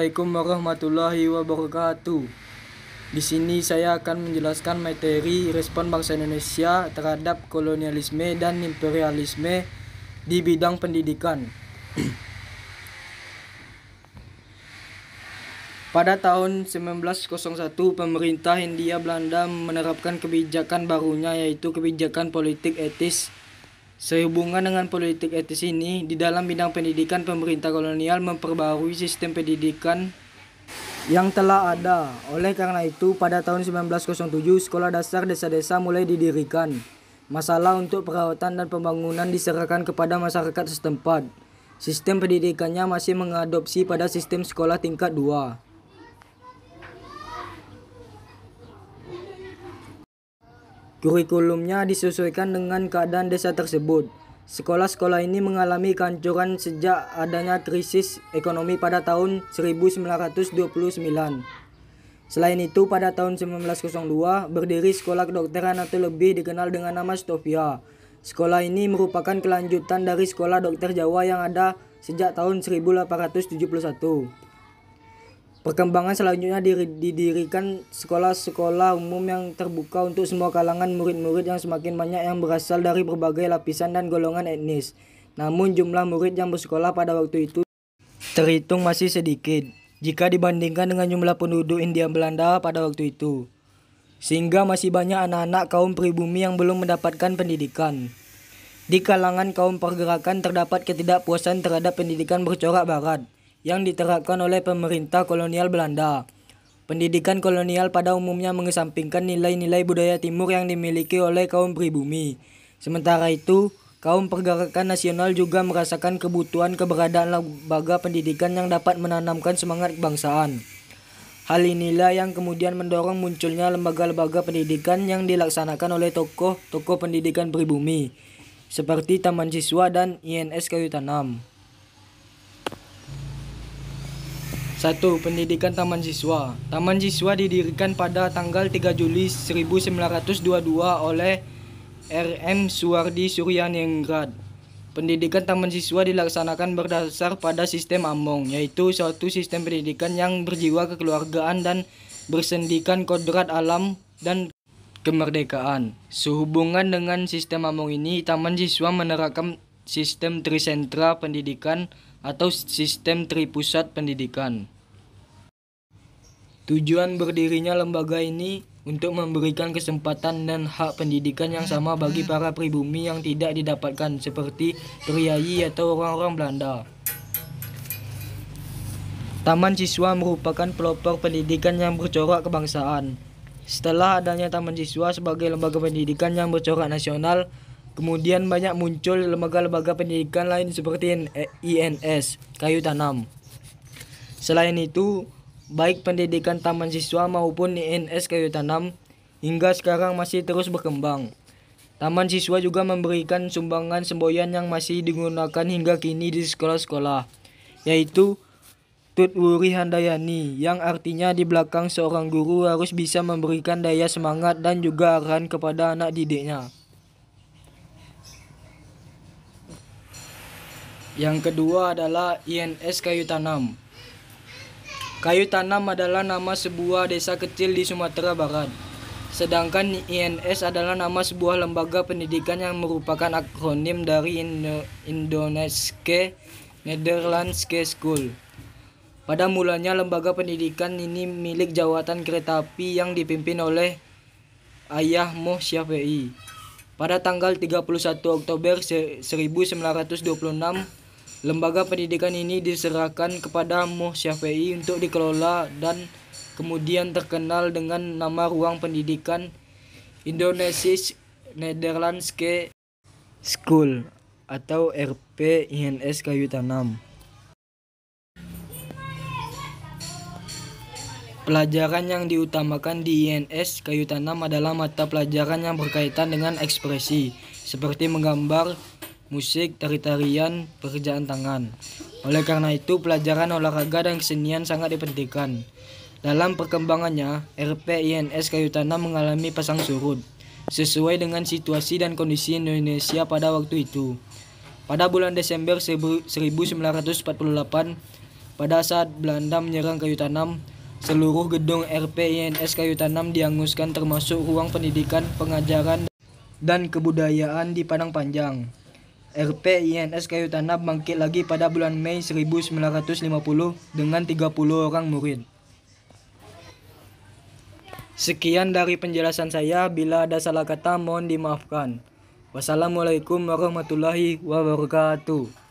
Assalamualaikum warahmatullahi wabarakatuh. Di sini saya akan menjelaskan materi respon bangsa Indonesia terhadap kolonialisme dan imperialisme di bidang pendidikan. Pada tahun 1901, pemerintah Hindia Belanda menerapkan kebijakan barunya, yaitu kebijakan politik etis. Sehubungan dengan politik etis ini, di dalam bidang pendidikan, pemerintah kolonial memperbarui sistem pendidikan yang telah ada. Oleh karena itu, pada tahun 1907, sekolah dasar desa-desa mulai didirikan. Masalah untuk perawatan dan pembangunan diserahkan kepada masyarakat setempat. Sistem pendidikannya masih mengadopsi pada sistem sekolah tingkat 2. Kurikulumnya disesuaikan dengan keadaan desa tersebut. Sekolah-sekolah ini mengalami kehancuran sejak adanya krisis ekonomi pada tahun 1929. Selain itu, pada tahun 1902 berdiri Sekolah Kedokteran atau lebih dikenal dengan nama Stovia. Sekolah ini merupakan kelanjutan dari Sekolah Dokter Jawa yang ada sejak tahun 1871. Perkembangan selanjutnya didirikan sekolah-sekolah umum yang terbuka untuk semua kalangan murid-murid yang semakin banyak yang berasal dari berbagai lapisan dan golongan etnis. Namun jumlah murid yang bersekolah pada waktu itu terhitung masih sedikit jika dibandingkan dengan jumlah penduduk Hindia Belanda pada waktu itu. Sehingga masih banyak anak-anak kaum pribumi yang belum mendapatkan pendidikan. Di kalangan kaum pergerakan terdapat ketidakpuasan terhadap pendidikan bercorak barat yang diterapkan oleh pemerintah kolonial Belanda. Pendidikan kolonial pada umumnya mengesampingkan nilai-nilai budaya timur yang dimiliki oleh kaum pribumi. Sementara itu, kaum pergerakan nasional juga merasakan kebutuhan keberadaan lembaga pendidikan yang dapat menanamkan semangat kebangsaan. Hal inilah yang kemudian mendorong munculnya lembaga-lembaga pendidikan yang dilaksanakan oleh tokoh-tokoh pendidikan pribumi, seperti Taman Siswa dan INS Kayu Tanam. 1. Pendidikan Taman Siswa. Taman Siswa didirikan pada tanggal 3 Juli 1922 oleh R.M. Suwardi Suryaningrat. Pendidikan Taman Siswa dilaksanakan berdasar pada sistem Among, yaitu suatu sistem pendidikan yang berjiwa kekeluargaan dan bersendikan kodrat alam dan kemerdekaan. Sehubungan dengan sistem Among ini, Taman Siswa menerapkan sistem trisentra pendidikan atau sistem tripusat pendidikan. Tujuan berdirinya lembaga ini untuk memberikan kesempatan dan hak pendidikan yang sama bagi para pribumi yang tidak didapatkan, seperti priayi atau orang-orang Belanda. Taman Siswa merupakan pelopor pendidikan yang bercorak kebangsaan. Setelah adanya Taman Siswa sebagai lembaga pendidikan yang bercorak nasional, kemudian banyak muncul lembaga-lembaga pendidikan lain seperti INS Kayu Tanam. Selain itu, baik pendidikan Taman Siswa maupun INS Kayu Tanam hingga sekarang masih terus berkembang. Taman Siswa juga memberikan sumbangan semboyan yang masih digunakan hingga kini di sekolah-sekolah, yaitu Tutwuri Handayani, yang artinya di belakang seorang guru harus bisa memberikan daya semangat dan juga arahan kepada anak didiknya. Yang kedua adalah INS Kayu Tanam. Kayu Tanam adalah nama sebuah desa kecil di Sumatera Barat. Sedangkan INS adalah nama sebuah lembaga pendidikan yang merupakan akronim dari Indonesische Nederlandse School. Pada mulanya lembaga pendidikan ini milik Jawatan Kereta Api yang dipimpin oleh Ayah Moh Syafi'i. Pada tanggal 31 Oktober 1926, lembaga pendidikan ini diserahkan kepada Moh Syafi'i untuk dikelola dan kemudian terkenal dengan nama Ruang Pendidikan Indonesische Nederlandse School atau RP INS Kayu Tanam. Pelajaran yang diutamakan di INS Kayu Tanam adalah mata pelajaran yang berkaitan dengan ekspresi, seperti menggambar, musik, tari-tarian, pekerjaan tangan. Oleh karena itu, pelajaran olahraga dan kesenian sangat dipentingkan. Dalam perkembangannya, RP INS Kayu Tanam mengalami pasang surut, sesuai dengan situasi dan kondisi Indonesia pada waktu itu. Pada bulan Desember 1948, Pada saat Belanda menyerang Kayu Tanam, seluruh gedung RPINS Kayu Tanam dihanguskan termasuk ruang pendidikan, pengajaran, dan kebudayaan di Padang Panjang. RPINS Kayu Tanam bangkit lagi pada bulan Mei 1950 dengan 30 orang murid. Sekian dari penjelasan saya, bila ada salah kata mohon dimaafkan. Wassalamualaikum warahmatullahi wabarakatuh.